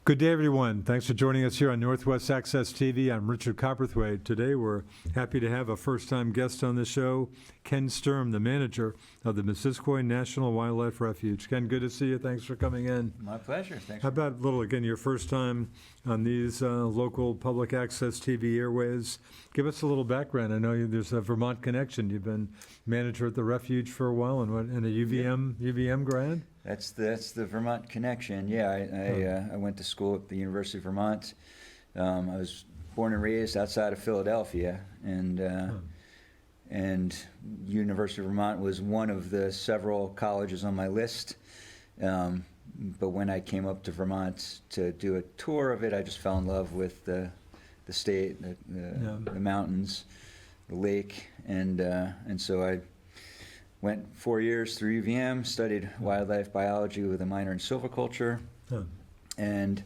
Good day, everyone. Thanks for joining us here on Northwest Access TV. I'm Richard Cowperthwait. Today, we're happy to have a first-time guest on the show, Ken Sturm, the manager of the Missisquoi National Wildlife Refuge. Ken, good to see you. Thanks for coming in. My pleasure. Thanks. How about your first time on these local public access TV airways? Give us a little background. I know there's a Vermont connection. You've been manager at the refuge for a while, and a UVM grad? That's the Vermont connection. Yeah, I went to school at the University of Vermont. I was born and raised outside of Philadelphia, and University of Vermont was one of the several colleges on my list. But when I came up to Vermont to do a tour of it, I just fell in love with the state, the mountains, the lake, and so I went 4 years through UVM, studied wildlife biology with a minor in silviculture, and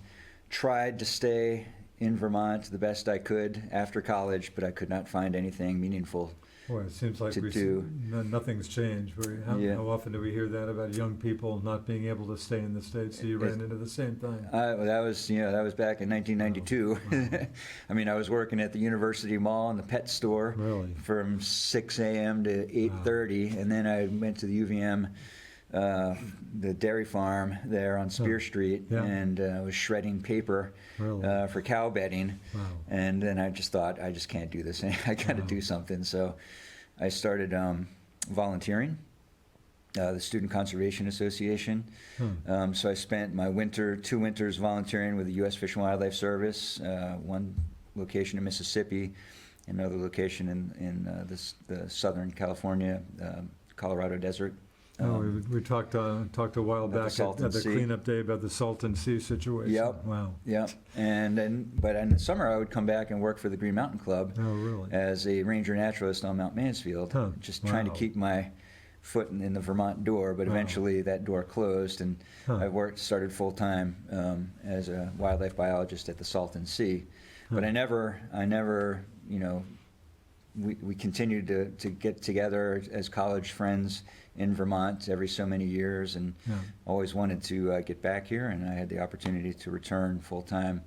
tried to stay in Vermont the best I could after college, but I could not find anything meaningful. Boy, it seems like nothing's changed. How often do we hear that about young people not being able to stay in the States? So you ran into the same thing. That was back in 1992. Wow. I mean, I was working at the University Mall in the pet store from 6 a.m. to 8:30, and then I went to the UVM, the dairy farm there on Spear Street, and was shredding paper for cow bedding. Wow. And then I just thought, I just can't do this. I got to do something. So I started volunteering, the Student Conservation Association. So I spent my two winters volunteering with the U.S. Fish and Wildlife Service, one location in Mississippi, another location in the Southern California, Colorado desert. We talked a while back at the cleanup day about the Salton Sea situation. Yep. Wow. Yep. But in the summer, I would come back and work for the Green Mountain Club as a ranger naturalist on Mount Mansfield, just trying to keep my foot in the Vermont door. But eventually, that door closed, and I started full time as a wildlife biologist at the Salton Sea. But I never, we continued to get together as college friends in Vermont every so many years, and always wanted to get back here, and I had the opportunity to return full-time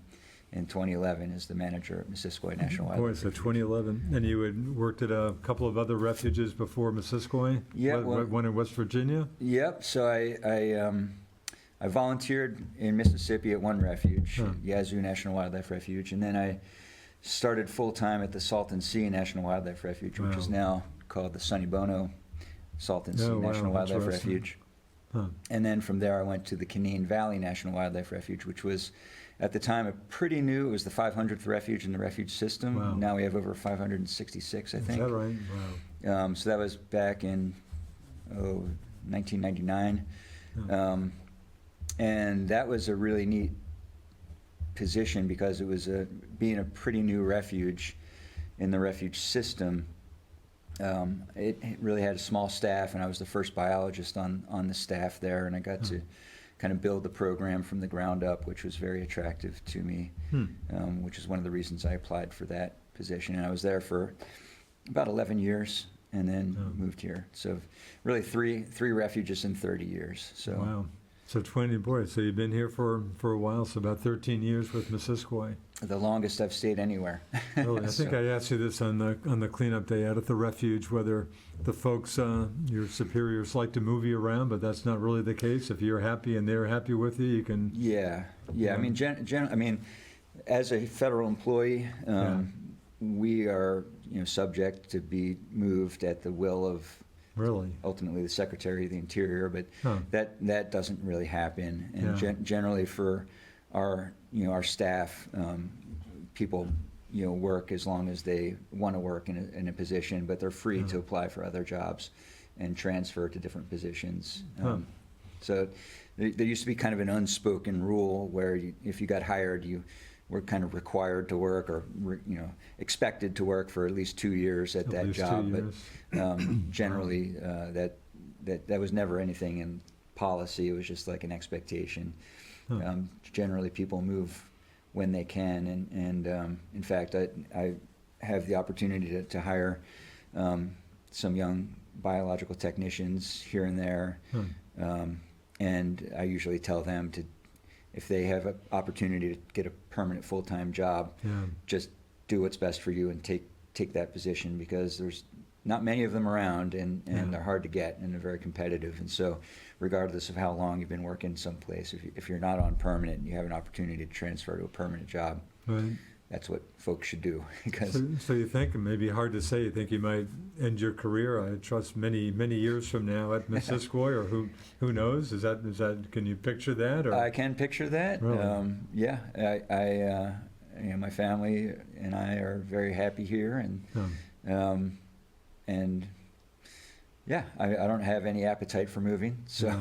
in 2011 as the manager at Missisquoi National Wildlife Refuge. So 2011. And you had worked at a couple of other refuges before Missisquoi? Yeah. One in West Virginia? Yep. So I volunteered in Mississippi at one refuge, Yazoo National Wildlife Refuge, and then I started full-time at the Salton Sea National Wildlife Refuge, which is now called the Sonny Bono Salton Sea National Wildlife Refuge. And then from there I went to the Canaan Valley National Wildlife Refuge, which was at the time it was the 500th refuge in the refuge system. Wow. Now we have over 566, I think. Is that right? Wow. So that was back in 1999. And that was a really neat position because it was being a pretty new refuge in the refuge system. It really had a small staff, and I was the first biologist on the staff there, and I got to kind of build the program from the ground up, which was very attractive to me, which is one of the reasons I applied for that position. And I was there for about 11 years and then moved here. So really three refuges in 30 years. So. Wow. So so you've been here for a while, so about 13 years with Missisquoi. The longest I've stayed anywhere. Really? I think I asked you this on the cleanup day out at the refuge, whether the folks, your superiors, like to move you around, but that's not really the case. If you're happy and they're happy with you, you can... Yeah. I mean, as a federal employee, we are subject to be moved at the will of ultimately the Secretary of the Interior, but that doesn't really happen. And generally for our staff, people work as long as they want to work in a position, but they're free to apply for other jobs and transfer to different positions. So there used to be kind of an unspoken rule where if you got hired, you were kind of required to work or expected to work for at least 2 years at that job. But generally, that was never anything in policy. It was just like an expectation. Generally, people move when they can, and in fact, I have the opportunity to hire some young biological technicians here and there, and I usually tell them to if they have an opportunity to get a permanent full-time job, just do what's best for you and take that position, because there's not many of them around, and they're hard to get, and they're very competitive. And so regardless of how long you've been working someplace, if you're not on permanent and you have an opportunity to transfer to a permanent job, Right. that's what folks should do. Because So you think, it may be hard to say, you think you might end your career, I trust, many years from now at Missisquoi, or who knows? Is that, can you picture that? Or? I can picture that. Really? Yeah, my family and I are very happy here, and yeah, I don't have any appetite for moving. So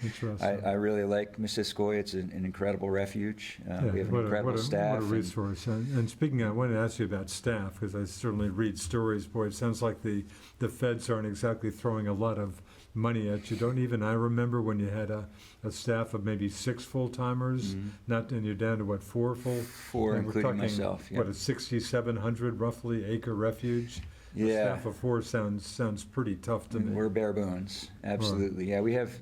Interesting. I really like Missisquoi. It's an incredible refuge. We have an incredible staff. What a resource. And speaking of, I wanted to ask you about staff, because I certainly read stories. Boy, it sounds like the feds aren't exactly throwing a lot of money at you. I remember when you had a staff of maybe 6 full-timers, and you're down to what, 4 full? 4, including myself. What, a 6,700 roughly acre refuge? A staff of 4 sounds pretty tough to me. We're bare bones, absolutely. Yeah, we have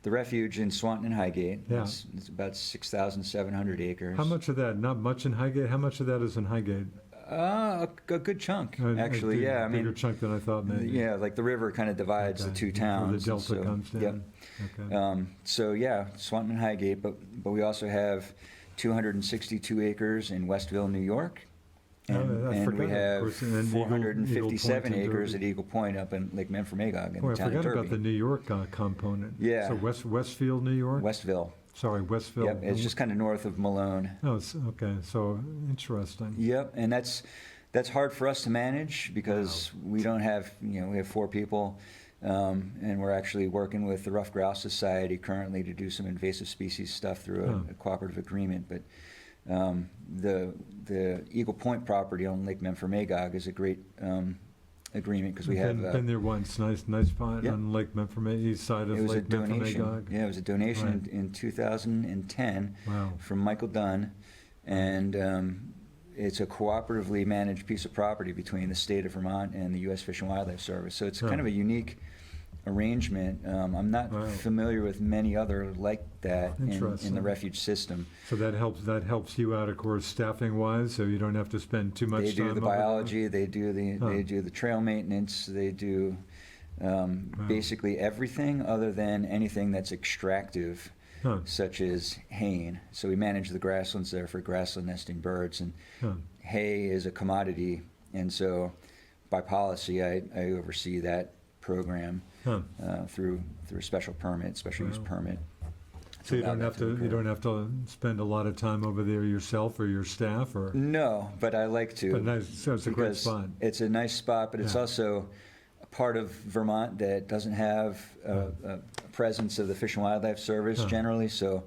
the refuge in Swanton and Highgate. Yeah. It's about 6,700 acres. How much of that? Not much in Highgate. How much of that is in Highgate? A good chunk, actually. A bigger chunk than I thought, maybe. Yeah, like the river kind of divides the 2 towns. Where the delta comes down. Yep. Okay. So yeah, Swanton and Highgate, but we also have 262 acres in Westville, New York. And we have 457 acres at Eagle Point up in Lake Memphremagog in the town of Derby. I forgot about the New York component. Yeah. So Westfield, New York? Westville. Sorry, Westville. Yep, it's just kind of north of Malone. Oh, okay, so interesting. Yep, and that's hard for us to manage, because we don't have, we have 4 people, and we're actually working with the Rough Grouse Society currently to do some invasive species stuff through a cooperative agreement. But the Eagle Point property on Lake Memphremagog is a great agreement, because we have been there once. Nice spot on Lake Memphremagog, east side of Lake Memphremagog. Yeah, it was a donation in 2010 from Michael Dunn, and it's a cooperatively managed piece of property between the state of Vermont and the U.S. Fish and Wildlife Service. So it's kind of a unique arrangement. I'm not familiar with many other like that in the refuge system. So that helps you out, of course, staffing wise, so you don't have to spend too much time. They do the biology, they do the trail maintenance, they do basically everything other than anything that's extractive, such as haying. So we manage the grasslands there for grassland nesting birds, and hay is a commodity, and so by policy I oversee that program through a special use permit. So you don't have to spend a lot of time over there yourself or your staff, or? No, but I like to. But nice, so it's a great spot. It's a nice spot, but it's also a part of Vermont that doesn't have a presence of the Fish and Wildlife Service generally. So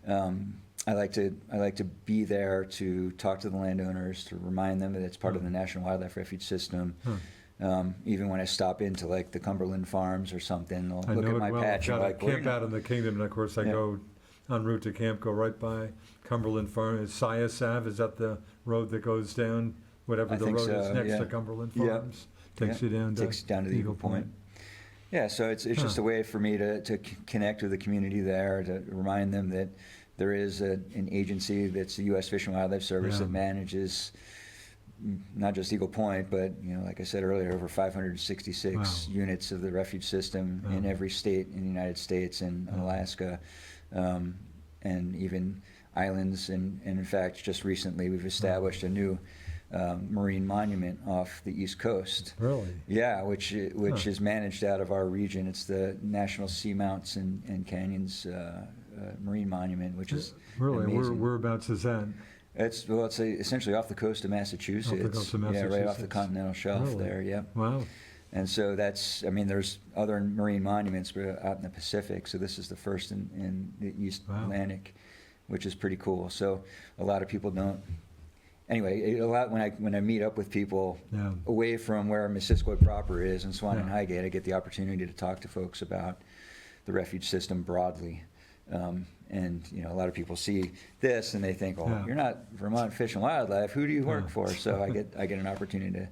I like to be there to talk to the landowners, to remind them that it's part of the National Wildlife Refuge system. Even when I stop into like the Cumberland Farms or something, I'll look at my patch and like, camp out in the Kingdom, and of course I go en route to camp, go right by Cumberland Farm. Is Sias Ave, is that the road that goes down, whatever the road is next to Cumberland Farms? Takes you down to the Eagle Point. Yeah, so it's just a way for me to connect with the community there, to remind them that there is an agency that's the U.S. Fish and Wildlife Service that manages not just Eagle Point, but like I said earlier, over 566 units of the refuge system in every state in the United States and Alaska, and even islands. And in fact, just recently we've established a new marine monument off the East Coast. Really? Yeah, which is managed out of our region. It's the National Seamounts and Canyons Marine Monument, which is really amazing. Whereabouts is that? It's essentially off the coast of Massachusetts. Off the coast of Massachusetts. Yeah, right off the continental shelf there. Yeah. Wow. And so there's other marine monuments, but out in the Pacific. So this is the first in the East Atlantic, which is pretty cool. So a lot of people don't. Anyway, when I meet up with people away from where Missisquoi proper is in Swan and Highgate, I get the opportunity to talk to folks about the refuge system broadly. And a lot of people see this and they think, "Oh, you're not Vermont Fish and Wildlife. Who do you work for?" So I get an opportunity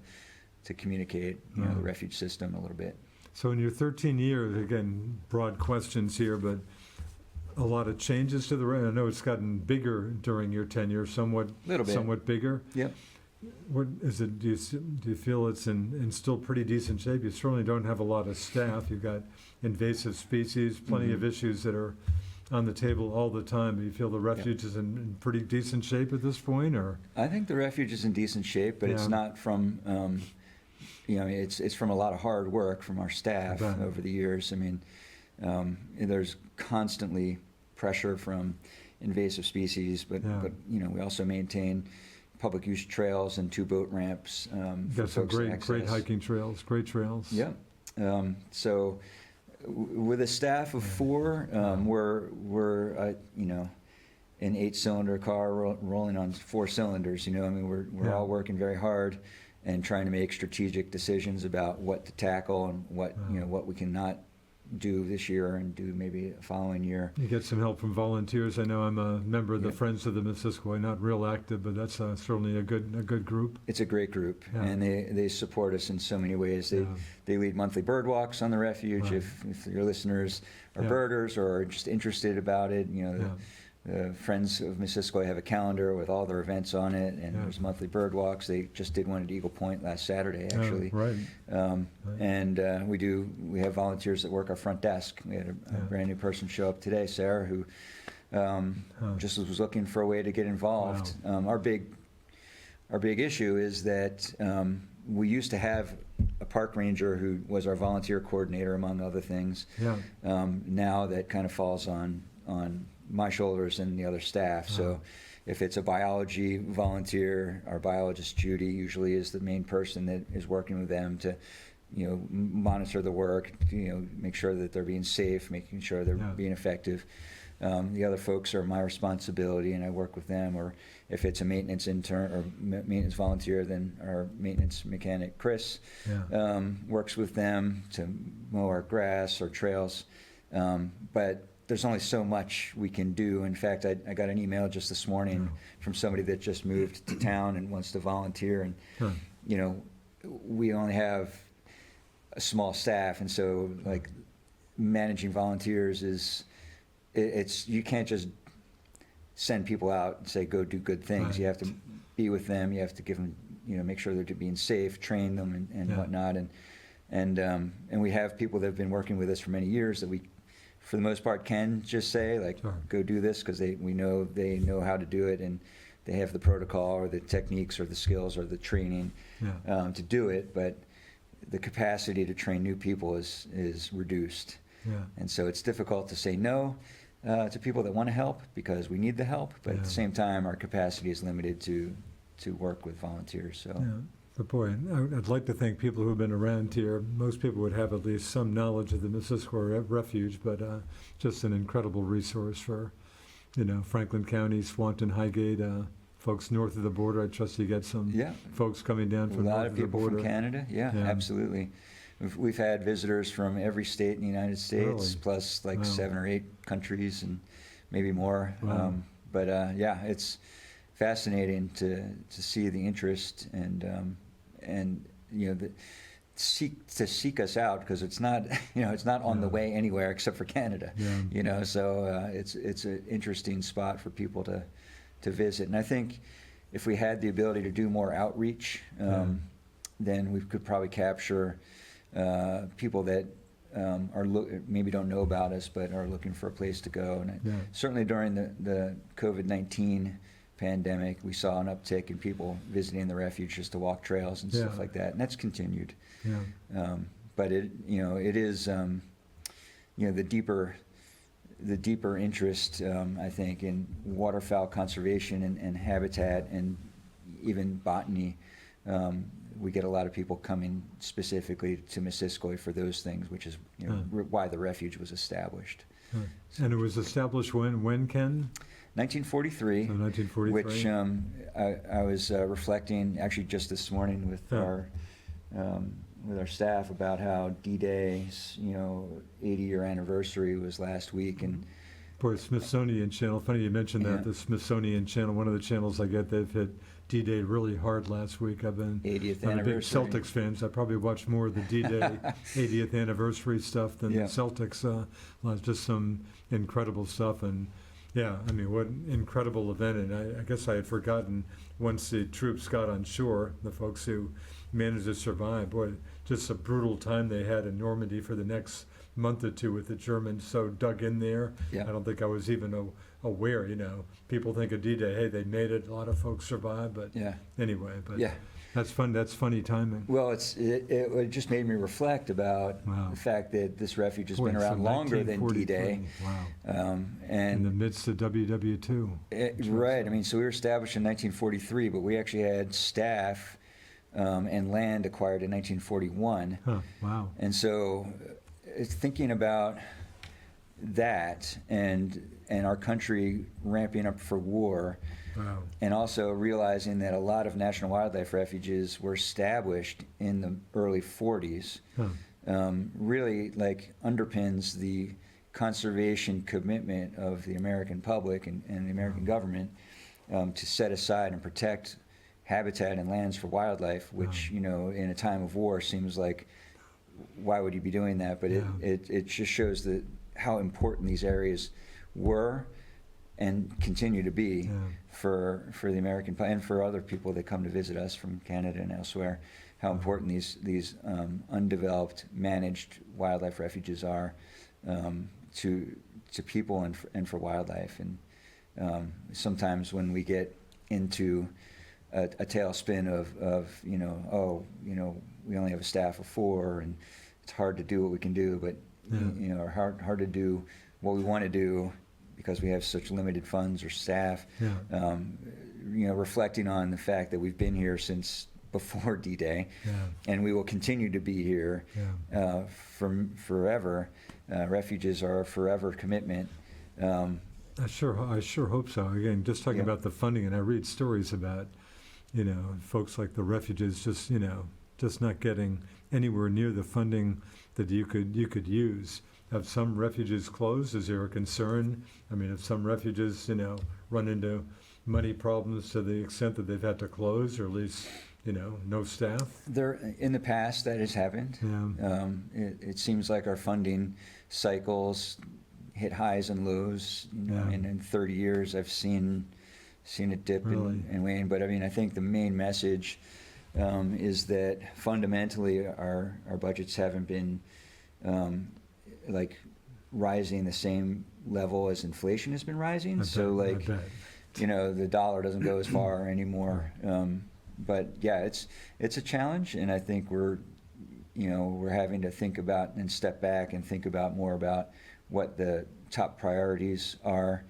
to communicate the refuge system a little bit. So in your 13 years, again, broad questions here, but a lot of changes to the, I know it's gotten bigger during your tenure, somewhat bigger. Yep. What is it? Do you feel it's in still pretty decent shape? You certainly don't have a lot of staff. You've got invasive species, plenty of issues that are on the table all the time. Do you feel the refuge is in pretty decent shape at this point, or? I think the refuge is in decent shape, but it's not from, it's from a lot of hard work from our staff over the years. I mean, there's constantly pressure from invasive species, but we also maintain public use trails and 2 boat ramps. Got some great hiking trails, great trails. Yeah. So with a staff of 4, we're an 8-cylinder car rolling on 4 cylinders. We're all working very hard and trying to make strategic decisions about what to tackle and what we cannot do this year and do maybe the following year. You get some help from volunteers. I know I'm a member of the Friends of the Missisquoi, not real active, but that's certainly a good group. It's a great group, and they support us in so many ways. They lead monthly bird walks on the refuge. If your listeners are birders or are just interested about it, the Friends of Missisquoi have a calendar with all their events on it, and there's monthly bird walks. They just did one at Eagle Point last Saturday, actually. And we have volunteers that work our front desk. We had a brand new person show up today, Sarah, who just was looking for a way to get involved. Our big issue is that we used to have a park ranger who was our volunteer coordinator, among other things. Now that kind of falls on my shoulders and the other staff. So if it's a biology volunteer, our biologist Judy usually is the main person that is working with them to monitor the work, make sure that they're being safe, making sure they're being effective. The other folks are my responsibility, and I work with them. Or if it's a maintenance intern or maintenance volunteer, then our maintenance mechanic Chris works with them to mow our grass or trails. But there's only so much we can do. In fact, I got an email just this morning from somebody that just moved to town and wants to volunteer, and we only have a small staff, and so like managing volunteers you can't just send people out and say go do good things. You have to be with them. You have to give them, make sure they're being safe, train them and whatnot, and we have people that have been working with us for many years that we, for the most part, can just say go do this, because we know they know how to do it, and they have the protocol or the techniques or the skills or the training to do it. But the capacity to train new people is reduced, and so it's difficult to say no to people that want to help, because we need the help. But at the same time, our capacity is limited to work with volunteers. So. But boy, I'd like to think people who've been around here, most people would have at least some knowledge of the Missisquoi Refuge, but just an incredible resource for, Franklin County, Swanton, Highgate, folks north of the border. I trust you get some folks coming down from north of the border. A lot of people from Canada, absolutely. We've had visitors from every state in the United States, plus 7 or 8 countries and maybe more. But it's fascinating to see the interest and seek us out, because it's not on the way anywhere except for Canada. So it's an interesting spot for people to visit. And I think if we had the ability to do more outreach, then we could probably capture people that maybe don't know about us but are looking for a place to go. And certainly during the COVID-19 pandemic, we saw an uptick in people visiting the refuge just to walk trails and stuff like that, and that's continued. But it is the deeper interest, I think, in waterfowl conservation and habitat and even botany. We get a lot of people coming specifically to Missisquoi for those things, which is why the refuge was established. And it was established when, Ken? 1943. So 1943. Which I was reflecting actually just this morning with our staff about how D-Day's 80-year anniversary was last week, and boy, Smithsonian Channel. Funny you mentioned that. The Smithsonian Channel, one of the channels I get, they've hit D-Day really hard last week. I've been 80th I'm a big anniversary. Celtics fan, so I probably watched more of the D-Day 80th anniversary stuff than Yeah. the Celtics. Just some incredible stuff. And yeah, I mean, what an incredible event. And I guess I had forgotten once the troops got on shore, the folks who managed to survive, boy, just a brutal time they had in Normandy for the next month or two with the Germans so dug in there. Yeah. I don't think I was even aware, people think of D-Day, hey, they made it, a lot of folks survived, but Yeah. anyway, but Yeah. that's funny timing. Well, it just made me reflect about Wow. the fact that this refuge has Boy, been around so longer than D-Day. 1943. Wow. In the And midst of WW2. right, I mean, so we were established in 1943, but we actually had staff and land acquired in 1941. Huh, wow. And so it's thinking about that and our country ramping up for war, Wow. and also realizing that a lot of national wildlife refuges were established in the early 40s, Huh. really like underpins the conservation commitment of the American public and the American government to set aside and protect habitat and lands for wildlife, which, in a time of war seems like, why would you be doing that? But Yeah. it just shows that how important these areas were and continue to be Yeah. for the American and for other people that come to visit us from Canada and elsewhere. How important these undeveloped, managed wildlife refuges are to people and for wildlife. And sometimes when we get into a tailspin of we only have a staff of 4 and it's hard to do what we can do, but Yeah. or hard to do what we want to do because we have such limited funds or staff. Yeah. Reflecting on the fact that we've been here since before D-Day, Yeah. and we will continue to be here Yeah. from forever. Refuges are a forever commitment. I sure hope so. Again, just talking Yeah. about the funding, and I read stories about, folks like the refuges just not getting anywhere near the funding that you could use. Have some refuges closed? Is there a concern? I mean, have some refuges, run into money problems to the extent that they've had to close, or at least, no staff? There, in the past, that has happened. Yeah. It seems like our funding cycles hit highs and lows. Yeah. And in 30 years, I've seen it dip Really? and wane. But I mean, I think the main message is that fundamentally our budgets haven't been like rising the same level as inflation has been rising. I bet. The dollar doesn't go as far anymore. But yeah, it's a challenge, and I think we're having to think about and step back and think about more about what the top priorities are,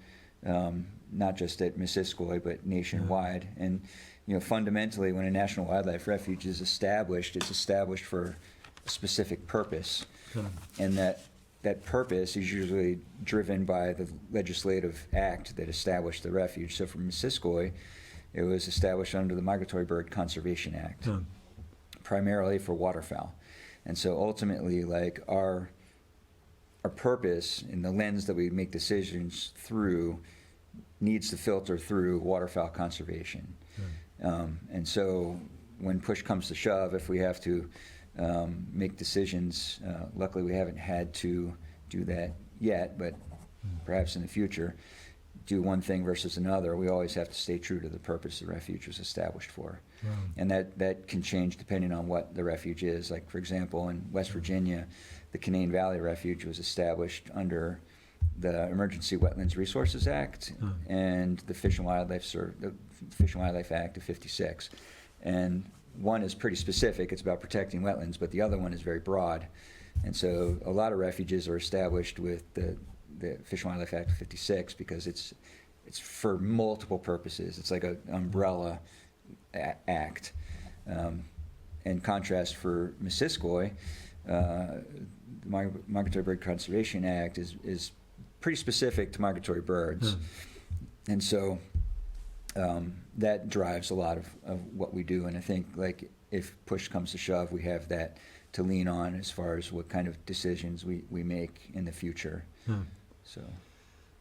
not just at Missisquoi, but nationwide. Yeah. And fundamentally, when a national wildlife refuge is established, it's established for a specific purpose, Good. and that purpose is usually driven by the legislative act that established the refuge. So for Missisquoi, it was established under the Migratory Bird Conservation Act, Huh. primarily for waterfowl. And so ultimately, like our purpose and the lens that we make decisions through needs to filter through waterfowl conservation. And so when push comes to shove, if we have to make decisions, luckily we haven't had to do that yet, but perhaps in the future, do one thing versus another, we always have to stay true to the purpose the refuge was established for. Wow. And that can change depending on what the refuge is. Like, for example, in West Virginia, the Canaan Valley Refuge was established under the Emergency Wetlands Resources Act and the Fish and Wildlife Act of '56. And one is pretty specific, it's about protecting wetlands, but the other one is very broad. And so a lot of refuges are established with the Fish and Wildlife Act of '56 because it's for multiple purposes. It's like an umbrella act. In contrast, for Missisquoi, the Migratory Bird Conservation Act is pretty specific to migratory birds. And so that drives a lot of what we do. And I think, like, if push comes to shove, we have that to lean on as far as what kind of decisions we make in the future. So,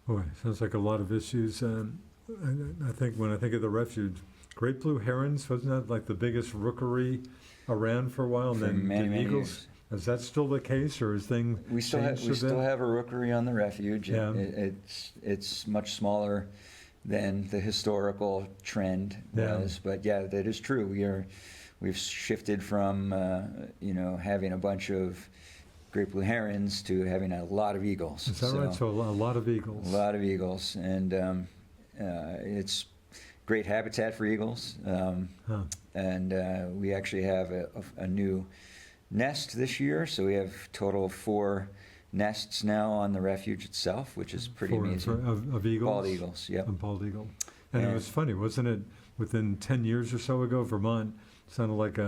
Boy, sounds like a lot of issues. I think when I think of the refuge, Great blue herons, wasn't that like the biggest rookery around for a while? And For then many, did many eagles? years. Is that still the case, or is things We still have a rookery on the refuge. Yeah. It's much smaller than the historical trend was, but yeah, that is true. We've shifted from having a bunch of great blue herons to having a lot of eagles. Is that right? So a lot of eagles. A lot of eagles, and it's great habitat for eagles. And we actually have a new nest this year, so we have a total of 4 nests now on the refuge itself, which is pretty amazing. Of eagles? Bald eagles, yep. Of bald eagle. And it was funny, wasn't it, within 10 years or so ago, Vermont sounded like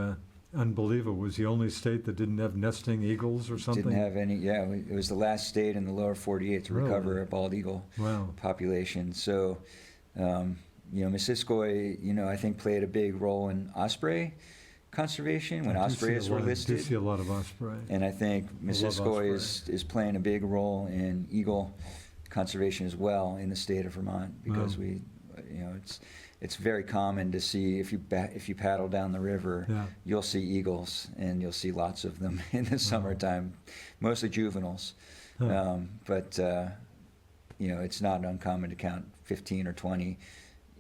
unbelievable. Was the only state that didn't have nesting eagles or something? Didn't have any, yeah. It was the last state in the lower 48 to recover a bald eagle population. So, Missisquoi, I think played a big role in osprey conservation when ospreys were listed. I do see a lot of osprey. And I think Missisquoi is playing a big role in eagle conservation as well in the state of Vermont, because it's very common to see, if you paddle down the river, you'll see eagles, and you'll see lots of them in the summertime, mostly juveniles. But it's not uncommon to count 15 or 20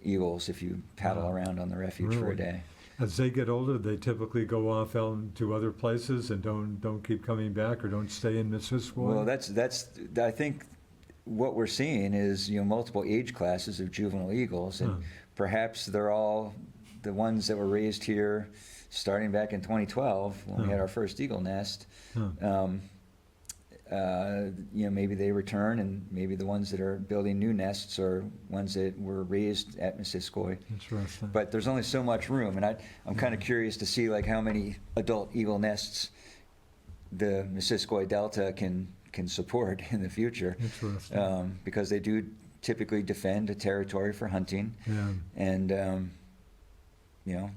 eagles if you paddle around on the refuge for a day. As they get older, they typically go off out to other places and don't keep coming back, or don't stay in Missisquoi? Well, that's I think what we're seeing is multiple age classes of juvenile eagles, and perhaps they're all the ones that were raised here starting back in 2012 when we had our first eagle nest. Maybe they return, and maybe the ones that are building new nests are ones that were raised at Missisquoi. Interesting. But there's only so much room, and I'm kind of curious to see how many adult eagle nests the Missisquoi Delta can support in the future. Interesting. Because they do typically defend a territory for hunting. And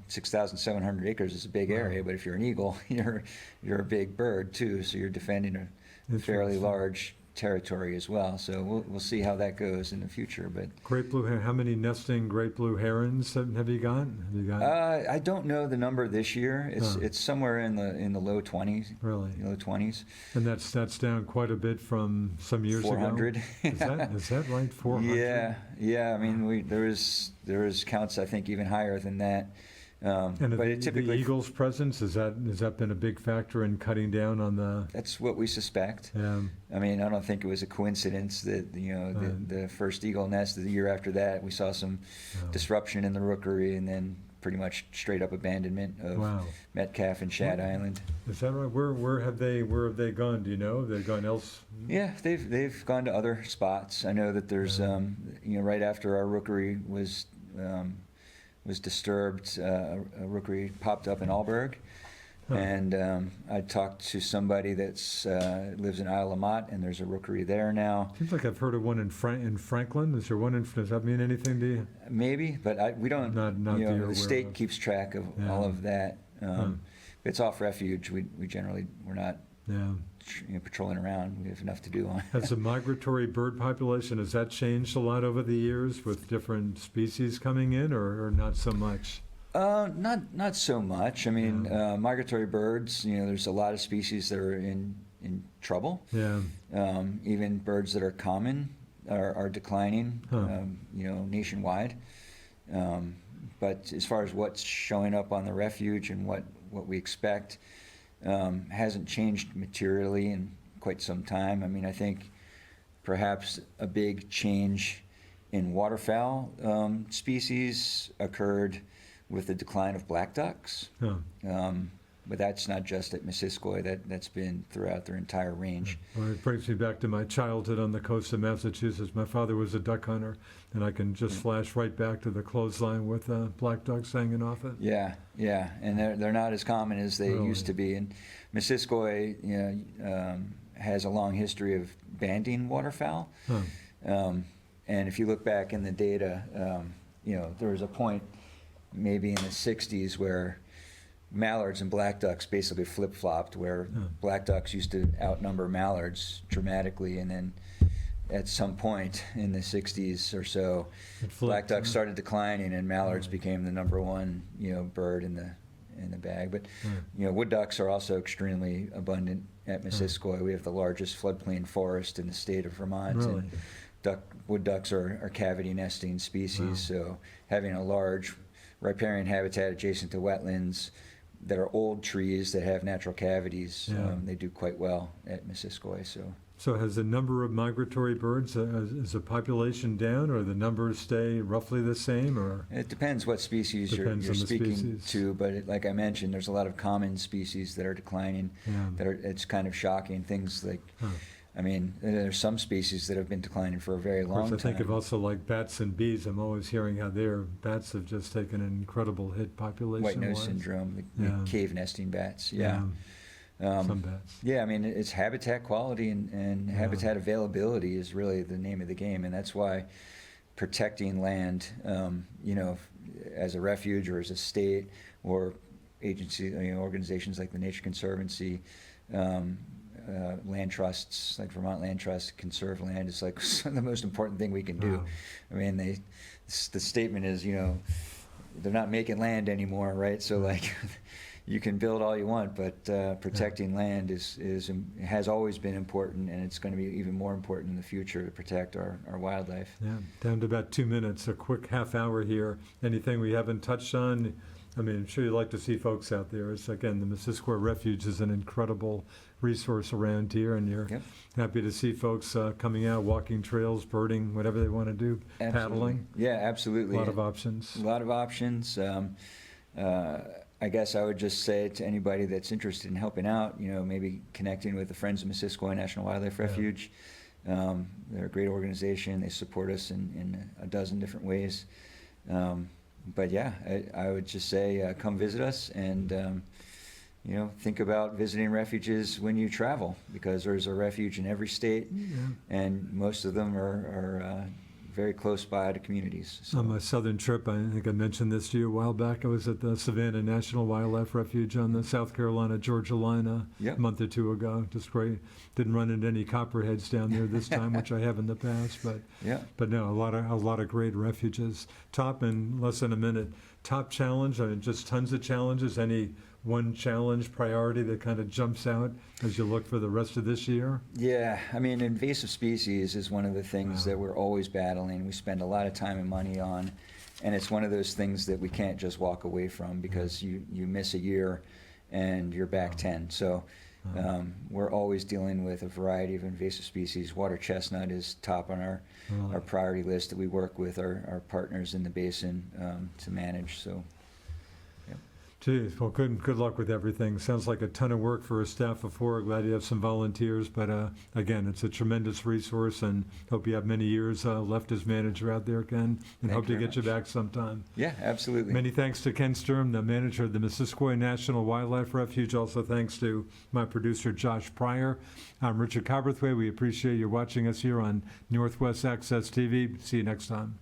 6,700 acres is a big area, but if you're an eagle, you're a big bird too, so you're defending a fairly large territory as well. So we'll see how that goes in the future. But great blue heron, how many nesting great blue herons have you got? I don't know the number this year. It's somewhere in the low 20s. Really? Low 20s. And that's down quite a bit from some years 400. ago. Is that right? 400? Yeah. I mean, there is counts I think even higher than that. And but it typically, the eagle's presence, has that been a big factor in cutting down on the? That's what we suspect. Yeah. I mean, I don't think it was a coincidence that the first eagle nest the year after that we saw some disruption in the rookery, and then pretty much straight up abandonment of Metcalf and Shad Island. Is that right? Where have they gone? Do you know? They've gone else? Yeah, they've gone to other spots. I know that there's right after our rookery was disturbed, a rookery popped up in Alberg, and I talked to somebody that's lives in Isle of Mott, and there's a rookery there now. Seems like I've heard of one in Franklin. Is there one does that mean anything to you? Maybe, but we don't. Not the state keeps track of all of that. It's off refuge. We're not patrolling around. We have enough to do on. Has the migratory bird population, has that changed a lot over the years with different species coming in, or not so much? Not so much. I mean, migratory birds, there's a lot of species that are in trouble. Yeah. Even birds that are common are declining, nationwide. But as far as what's showing up on the refuge and what we expect, hasn't changed materially in quite some time. I mean, I think perhaps a big change in waterfowl species occurred with the decline of black ducks. But that's not just at Missisquoi. That's been throughout their entire range. Well, it brings me back to my childhood on the coast of Massachusetts. My father was a duck hunter, and I can just flash right back to the clothesline with black ducks hanging off it. Yeah, and they're not as common as they used to be. And Missisquoi, has a long history of banding waterfowl. And if you look back in the data, there was a point maybe in the 60s where mallards and black ducks basically flip-flopped, where black ducks used to outnumber mallards dramatically, and then at some point in the 60s or so, It flipped, black ducks huh? started declining, and mallards Right. became the number one, bird in the bag. But Right. wood ducks are also extremely abundant at Missisquoi. We have the largest floodplain forest in the state of Vermont. Really? And wood ducks are cavity nesting species, Wow. so having a large riparian habitat adjacent to wetlands that are old trees that have natural cavities, Yeah. they do quite well at Missisquoi. So has the number of migratory birds, is the population down, or the numbers stay roughly the same, or? It depends what species you're Depends on the speaking species. to, but like I mentioned, there's a lot of common species that are declining. Yeah. It's kind of shocking. Things like, Huh. there's some species that have been declining for a very Of long course, I think of time. also like bats and bees. I'm always hearing how bats have just taken an incredible hit population-wise. White nose syndrome, the Yeah. cave nesting bats. Yeah. Some bats. Yeah, I mean, it's habitat quality and Yeah. habitat availability is really the name of the game, and that's why protecting land, as a refuge or as a state or agency, organizations like the Nature Conservancy, land trusts like Vermont Land Trust conserve land is like the most important thing we can do. Wow. I mean, the statement is, they're not making land anymore, right? So like, you can build all you want, but protecting land has always been important, and it's going to be even more important in the future to protect our wildlife. Yeah, down to about 2 minutes, a quick half hour here. Anything we haven't touched on? I mean, I'm sure you'd like to see folks out there. It's, again, the Missisquoi Refuge is an incredible resource around here, and you're Yep. happy to see folks coming out, walking trails, birding, whatever they want to do, Absolutely. paddling. Yeah, absolutely. A lot of options. A lot of options. I guess I would just say to anybody that's interested in helping out, maybe connecting with the Friends of Missisquoi National Wildlife Yeah. Refuge. They're a great organization. They support us in a dozen different ways. But yeah, I would just say come visit us and think about visiting refuges when you travel, because there's a refuge in every state, Yeah. and most of them are very close by to communities. So. On my southern trip, I think I mentioned this to you a while back, I was at the Savannah National Wildlife Refuge on the South Carolina-Georgia line Yep. a month or two ago. Just great. Didn't run into any copperheads down there this time, which I have in the past, Yeah. but no, a lot of great refuges. Top, in less than a minute, top challenge, I mean, just tons of challenges. Any one challenge, priority that kind of jumps out as you look for the rest of this year? Yeah, I mean, invasive species is one of the things Wow. that we're always battling. We spend a lot of time and money on, and it's one of those things that we can't just walk away from, because you miss a year and you're back 10. So we're always dealing with a variety of invasive species. Water chestnut is top on our Really? priority list that we work with our partners in the basin to manage. So. Geez, well, good luck with everything. Sounds like a ton of work for a staff of 4. Glad you have some volunteers, but again, it's a tremendous resource, and hope you have many years left as manager out there, Ken, and Thank hope to you very get you much. back sometime. Yeah, absolutely. Many thanks to Ken Sturm, the manager of the Missisquoi National Wildlife Refuge. Also thanks to my producer, Josh Pryor. I'm Richard Cowperthwait. We appreciate you watching us here on Northwest Access TV. See you next time.